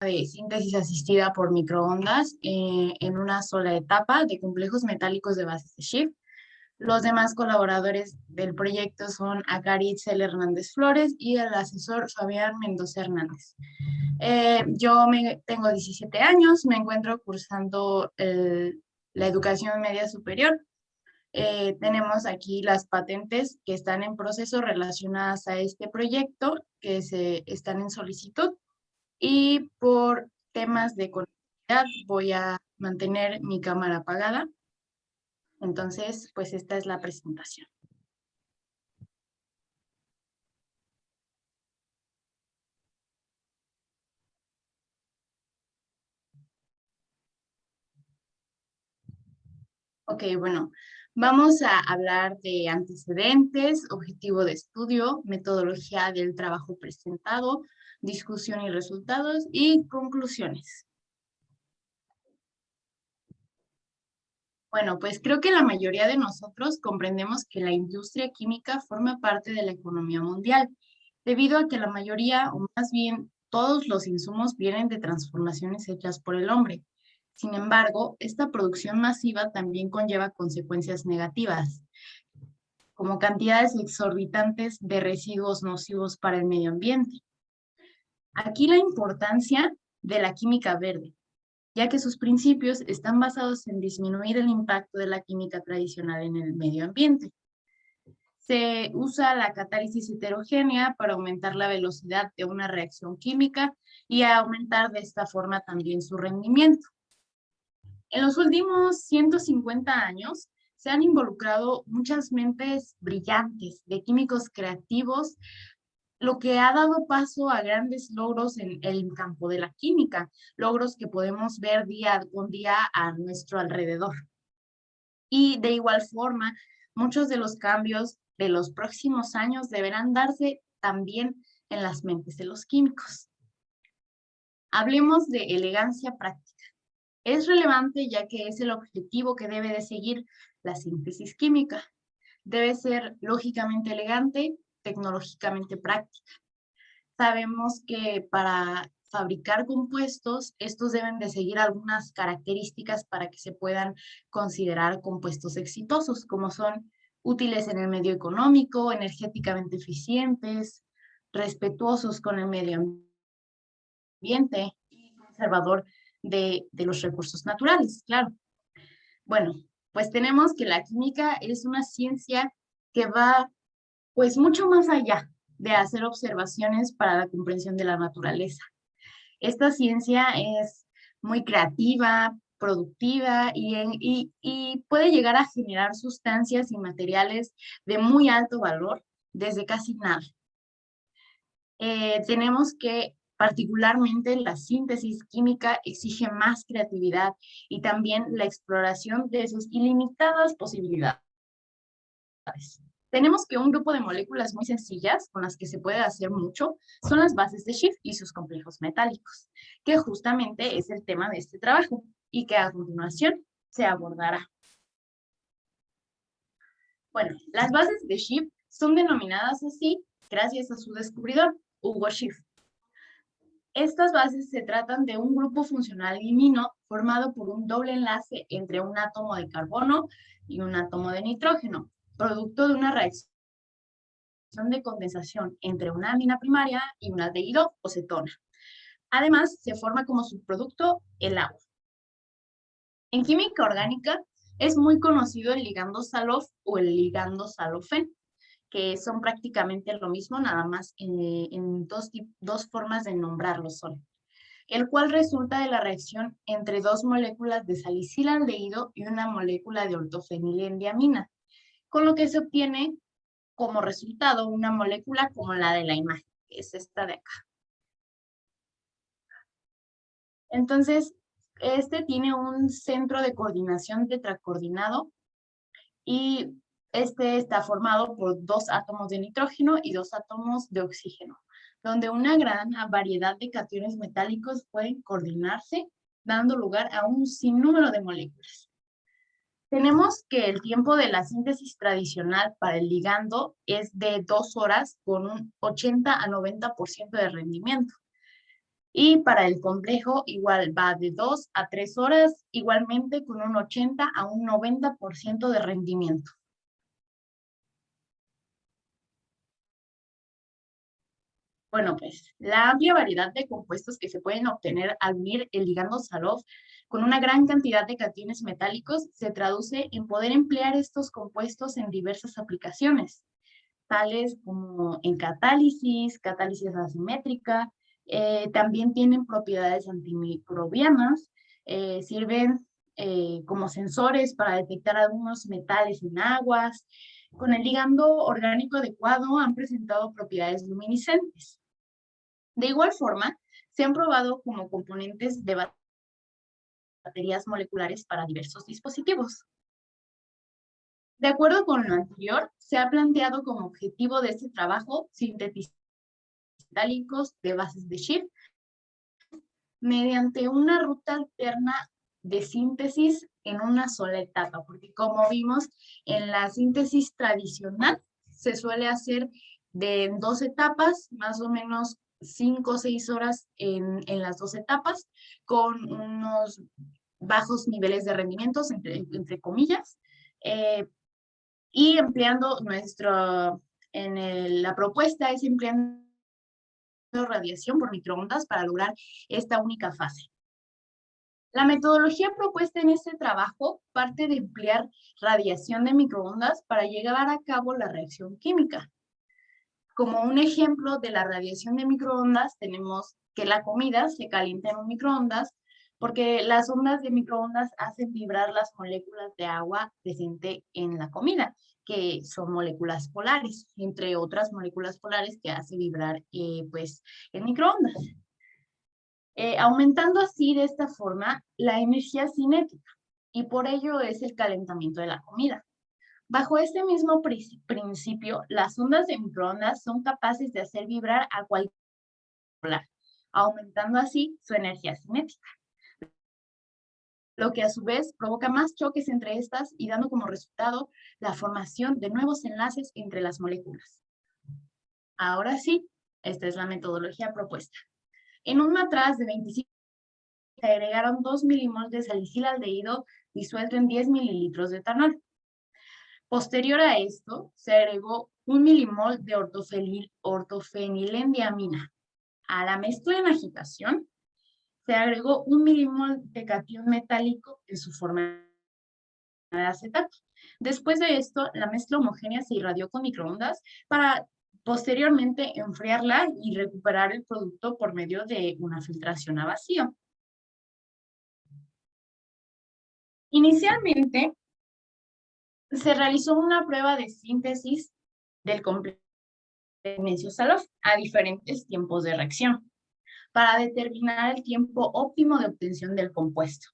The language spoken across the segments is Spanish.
de síntesis asistida por microondas en una sola etapa de complejos metálicos de bases de Schiff. Los demás colaboradores del proyecto son Akari Itzel Hernández Flores y el asesor Fabián Mendoza Hernández. Tengo 17 años, me encuentro cursando la educación media superior. Tenemos aquí las patentes que están en proceso relacionadas a este proyecto, que están en solicitud. Y por temas de conectividad voy a mantener mi cámara apagada. Entonces, pues esta es la presentación. Ok, bueno, vamos a hablar de antecedentes, objetivo de estudio, metodología del trabajo presentado, discusión y resultados y conclusiones. Bueno, pues creo que la mayoría de nosotros comprendemos que la industria química forma parte de la economía mundial, debido a que la mayoría, o más bien todos los insumos vienen de transformaciones hechas por el hombre. Sin embargo, esta producción masiva también conlleva consecuencias negativas, como cantidades exorbitantes de residuos nocivos para el medio ambiente. Aquí la importancia de la química verde, ya que sus principios están basados en disminuir el impacto de la química tradicional en el medio ambiente. Se usa la catálisis heterogénea para aumentar la velocidad de una reacción química y aumentar de esta forma también su rendimiento. En los últimos 150 años se han involucrado muchas mentes brillantes de químicos creativos, lo que ha dado paso a grandes logros en el campo de la química, logros que podemos ver día con día a nuestro alrededor. Y de igual forma, muchos de los cambios de los próximos años deberán darse también en las mentes de los químicos. Hablemos de elegancia práctica. Es relevante ya que es el objetivo que debe de seguir la síntesis química. Debe ser lógicamente elegante, tecnológicamente práctica. Sabemos que para fabricar compuestos, estos deben de seguir algunas características para que se puedan considerar compuestos exitosos, como son útiles en el medio económico, energéticamente eficientes, respetuosos con el medio ambiente y conservador de los recursos naturales, claro. Bueno, pues tenemos que la química es una ciencia que va pues mucho más allá de hacer observaciones para la comprensión de la naturaleza. Esta ciencia es muy creativa, productiva y puede llegar a generar sustancias y materiales de muy alto valor desde casi nada. Tenemos que particularmente la síntesis química exige más creatividad y también la exploración de sus ilimitadas posibilidades. Tenemos que un grupo de moléculas muy sencillas, con las que se puede hacer mucho, son las bases de Schiff y sus complejos metálicos, que justamente es el tema de este trabajo y que a continuación se abordará. Bueno, las bases de Schiff son denominadas así gracias a su descubridor, Hugo Schiff. Estas bases se tratan de un grupo funcional diimino formado por un doble enlace entre un átomo de carbono y un átomo de nitrógeno, producto de una reacción de condensación entre una amina primaria y un aldehído o cetona. Además, se forma como subproducto el agua. En química orgánica es muy conocido el ligando Salof o el ligando Salofen, que son prácticamente lo mismo, nada más en dos formas de nombrarlos son, el cual resulta de la reacción entre dos moléculas de salicilaldehído y una molécula de ortofenilendiamina, con lo que se obtiene como resultado una molécula como la de la imagen, que es esta de acá. Entonces, este tiene un centro de coordinación tetracoordinado y este está formado por 2 átomos de nitrógeno y 2 átomos de oxígeno, donde una gran variedad de cationes metálicos pueden coordinarse, dando lugar a un sinnúmero de moléculas. Tenemos que el tiempo de la síntesis tradicional para el ligando es de 2 horas con un 80 a 90% de rendimiento. Y para el complejo igual va de 2 a 3 horas, igualmente con un 80 a un 90% de rendimiento. Bueno, pues la amplia variedad de compuestos que se pueden obtener al unir el ligando Saloff con una gran cantidad de cationes metálicos se traduce en poder emplear estos compuestos en diversas aplicaciones, tales como en catálisis, catálisis asimétrica, también tienen propiedades antimicrobianas, sirven como sensores para detectar algunos metales en aguas. Con el ligando orgánico adecuado han presentado propiedades luminiscentes. De igual forma, se han probado como componentes de baterías moleculares para diversos dispositivos. De acuerdo con lo anterior, se ha planteado como objetivo de este trabajo sintetizar metálicos de bases de Schiff mediante una ruta alterna de síntesis en una sola etapa, porque como vimos en la síntesis tradicional se suele hacer de 2 etapas, más o menos 5 o 6 horas en las 2 etapas, con unos bajos niveles de rendimientos, entre comillas, y empleando la propuesta es empleando radiación por microondas para lograr esta única fase. La metodología propuesta en este trabajo parte de emplear radiación de microondas para llevar a cabo la reacción química. Como un ejemplo de la radiación de microondas, tenemos que la comida se calienta en un microondas porque las ondas de microondas hacen vibrar las moléculas de agua presente en la comida, que son moléculas polares, entre otras moléculas polares que hace vibrar pues, el microondas. Aumentando así de esta forma la energía cinética, y por ello es el calentamiento de la comida. Bajo este mismo principio, las ondas de microondas son capaces de hacer vibrar a cualquier polar, aumentando así su energía cinética, lo que a su vez provoca más choques entre estas y dando como resultado la formación de nuevos enlaces entre las moléculas. Ahora sí, esta es la metodología propuesta. En un matraz de 25 se agregaron 2 milimoles de salicilaldehído disuelto en 10 mililitros de etanol. Posterior a esto, se agregó 1 milimol de ortofenilendiamina. A la mezcla en agitación, se agregó 1 milimol de catión metálico en su forma de acetato. Después de esto, la mezcla homogénea se irradió con microondas para posteriormente enfriarla y recuperar el producto por medio de una filtración a vacío. Inicialmente, se realizó una prueba de síntesis del complejo Saloff a diferentes tiempos de reacción para determinar el tiempo óptimo de obtención del compuesto.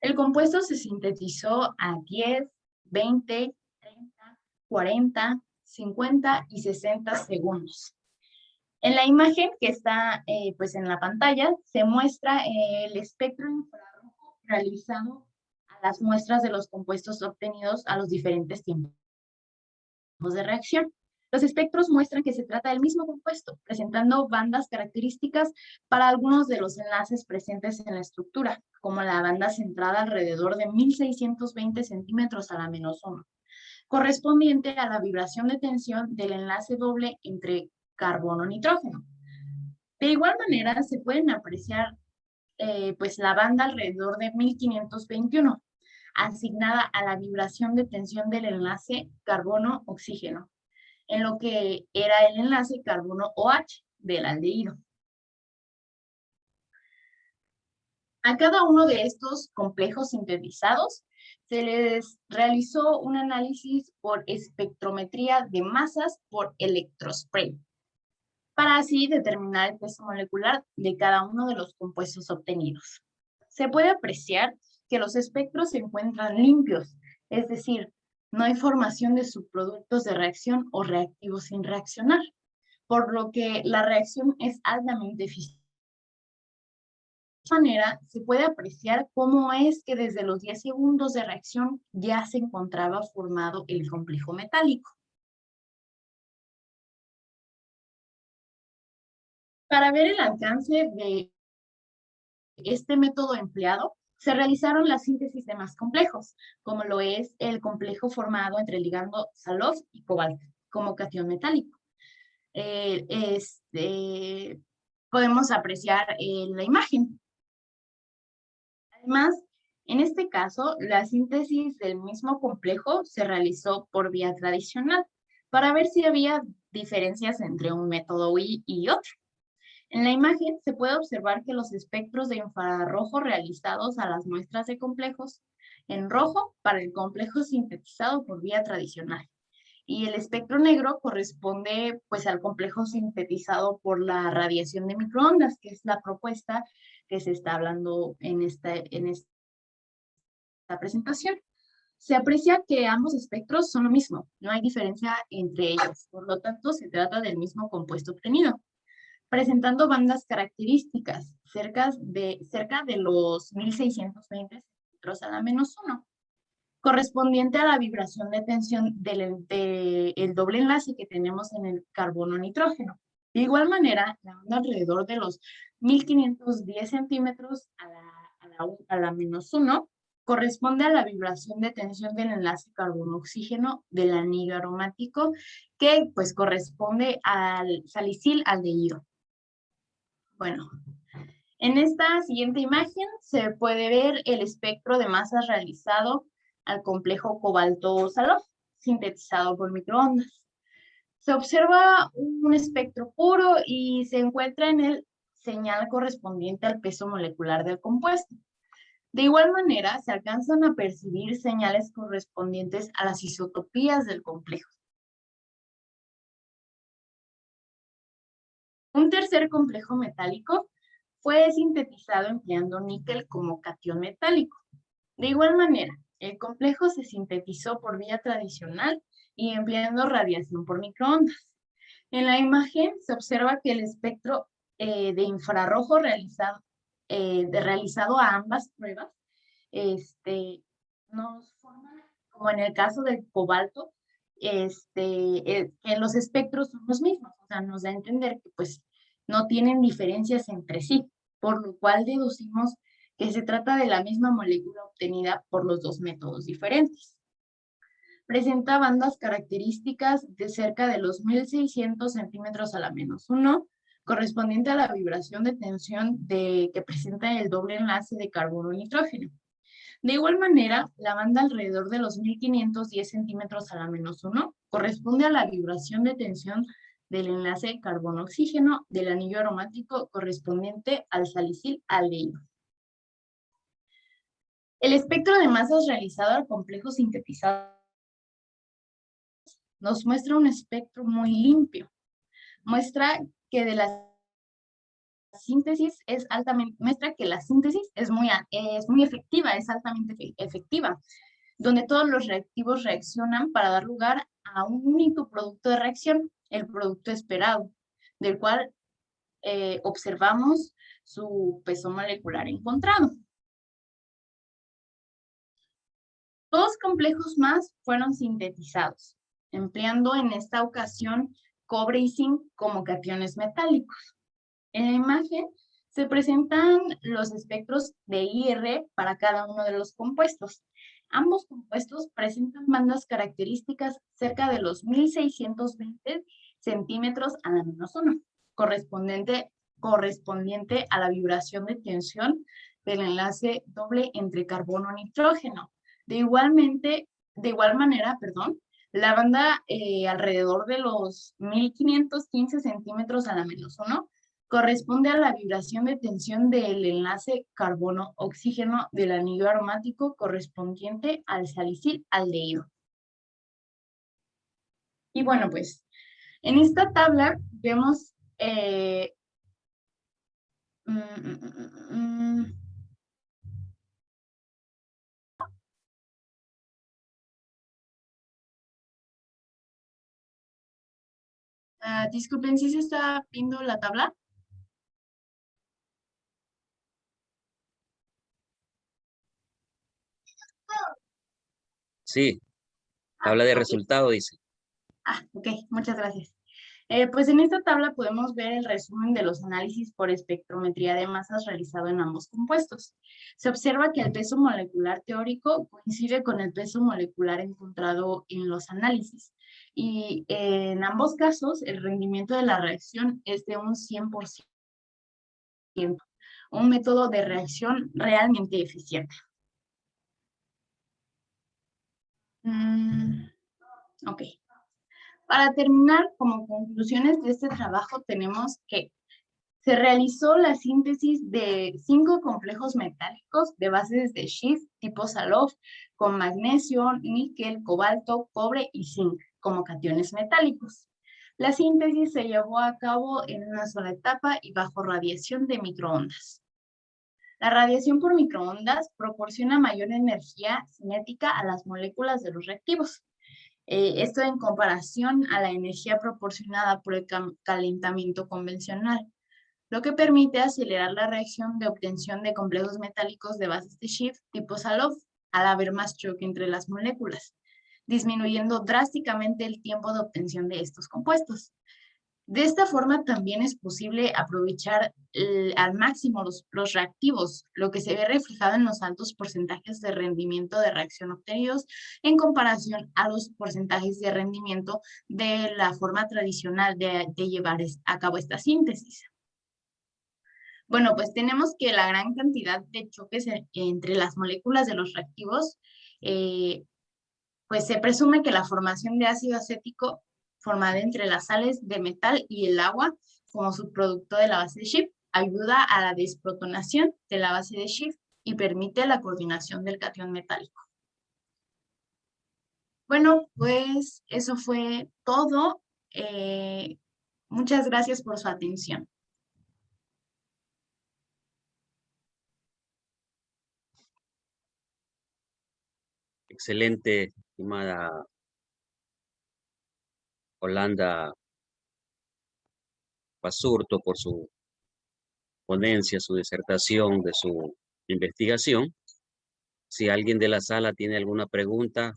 El compuesto se sintetizó a 10, 20, 30, 40, 50 y 60 segundos. En la imagen que está pues en la pantalla se muestra el espectro infrarrojo realizado a las muestras de los compuestos obtenidos a los diferentes tiempos de reacción. Los espectros muestran que se trata del mismo compuesto, presentando bandas características para algunos de los enlaces presentes en la estructura, como la banda centrada alrededor de 1620 centímetros a la -1, correspondiente a la vibración de tensión del enlace doble entre carbono-nitrógeno. De igual manera, se pueden apreciar pues la banda alrededor de 1521, asignada a la vibración de tensión del enlace carbono-oxígeno, en lo que era el enlace carbono-OH del aldehído. A cada uno de estos complejos sintetizados se les realizó un análisis por espectrometría de masas por electrospray, para así determinar el peso molecular de cada uno de los compuestos obtenidos. Se puede apreciar que los espectros se encuentran limpios, es decir, no hay formación de subproductos de reacción o reactivos sin reaccionar, por lo que la reacción es altamente eficiente. De esta manera, se puede apreciar cómo es que desde los 10 segundos de reacción ya se encontraba formado el complejo metálico. Para ver el alcance de este método empleado, se realizaron la síntesis de más complejos, como lo es el complejo formado entre el ligando Saloff y cobalto, como catión metálico. Podemos apreciar la imagen. Además, en este caso, la síntesis del mismo complejo se realizó por vía tradicional, para ver si había diferencias entre un método y otro. En la imagen se puede observar que los espectros de infrarrojo realizados a las muestras de complejos en rojo para el complejo sintetizado por vía tradicional. Y el espectro negro corresponde pues al complejo sintetizado por la radiación de microondas, que es la propuesta que se está hablando en esta presentación. Se aprecia que ambos espectros son lo mismo, no hay diferencia entre ellos, por lo tanto se trata del mismo compuesto obtenido, presentando bandas características cerca de los 1620 centímetros a la -1, correspondiente a la vibración de tensión del doble enlace que tenemos en el carbono-nitrógeno. De igual manera, la banda alrededor de los 1510 centímetros a la -1 corresponde a la vibración de tensión del enlace carbono-oxígeno del anillo aromático, que pues corresponde al salicil-aldehído. Bueno, en esta siguiente imagen se puede ver el espectro de masas realizado al complejo cobalto-Saloff, sintetizado por microondas. Se observa un espectro puro y se encuentra en el señal correspondiente al peso molecular del compuesto. De igual manera, se alcanzan a percibir señales correspondientes a las isotopías del complejo. Un tercer complejo metálico fue sintetizado empleando níquel como catión metálico. De igual manera, el complejo se sintetizó por vía tradicional y empleando radiación por microondas. En la imagen se observa que el espectro de infrarrojo realizado a ambas pruebas nos forma, como en el caso del cobalto, que los espectros son los mismos, o sea, nos da a entender que pues no tienen diferencias entre sí, por lo cual deducimos que se trata de la misma molécula obtenida por los dos métodos diferentes. Presenta bandas características de cerca de los 1600 centímetros a la -1, correspondiente a la vibración de tensión que presenta el doble enlace de carbono-nitrógeno. De igual manera, la banda alrededor de los 1510 centímetros a la -1 corresponde a la vibración de tensión del enlace carbono-oxígeno del anillo aromático correspondiente al salicil-aldehído. El espectro de masas realizado al complejo sintetizado nos muestra un espectro muy limpio. Muestra que la síntesis es muy efectiva, es altamente efectiva, donde todos los reactivos reaccionan para dar lugar a un único producto de reacción, el producto esperado, del cual observamos su peso molecular encontrado. Dos complejos más fueron sintetizados, empleando en esta ocasión cobre y zinc como cationes metálicos. En la imagen se presentan los espectros de IR para cada uno de los compuestos. Ambos compuestos presentan bandas características cerca de los 1620 centímetros a la -1, correspondiente a la vibración de tensión del enlace doble entre carbono-nitrógeno. De igual manera, la banda alrededor de los 1515 centímetros a la -1 corresponde a la vibración de tensión del enlace carbono-oxígeno del anillo aromático correspondiente al salicil-aldehído. Y bueno, pues en esta tabla vemos disculpen, ¿sí se está viendo la tabla? Sí, tabla de resultado dice. Ok, muchas gracias. Pues en esta tabla podemos ver el resumen de los análisis por espectrometría de masas realizado en ambos compuestos. Se observa que el peso molecular teórico coincide con el peso molecular encontrado en los análisis. Y en ambos casos, el rendimiento de la reacción es de un 100%, un método de reacción realmente eficiente. Ok. Para terminar, como conclusiones de este trabajo, tenemos que se realizó la síntesis de 5 complejos metálicos de bases de Schiff tipo Saloff con magnesio, níquel, cobalto, cobre y zinc como cationes metálicos. La síntesis se llevó a cabo en una sola etapa y bajo radiación de microondas. La radiación por microondas proporciona mayor energía cinética a las moléculas de los reactivos. Esto en comparación a la energía proporcionada por el calentamiento convencional, lo que permite acelerar la reacción de obtención de complejos metálicos de bases de Schiff tipo Saloff al haber más choque entre las moléculas, disminuyendo drásticamente el tiempo de obtención de estos compuestos. De esta forma también es posible aprovechar al máximo los reactivos, lo que se ve reflejado en los altos porcentajes de rendimiento de reacción obtenidos en comparación a los porcentajes de rendimiento de la forma tradicional de llevar a cabo esta síntesis. Bueno, pues tenemos que la gran cantidad de choques entre las moléculas de los reactivos, pues se presume que la formación de ácido acético formada entre las sales de metal y el agua como subproducto de la base de Schiff ayuda a la desprotonación de la base de Schiff y permite la coordinación del catión metálico. Bueno, pues eso fue todo. Muchas gracias por su atención. Excelente, estimada Holanda Basurto, por su ponencia, su disertación de su investigación. Si alguien de la sala tiene alguna pregunta,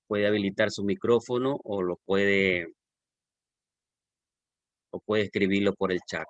puede habilitar su micrófono o puede escribirlo por el chat.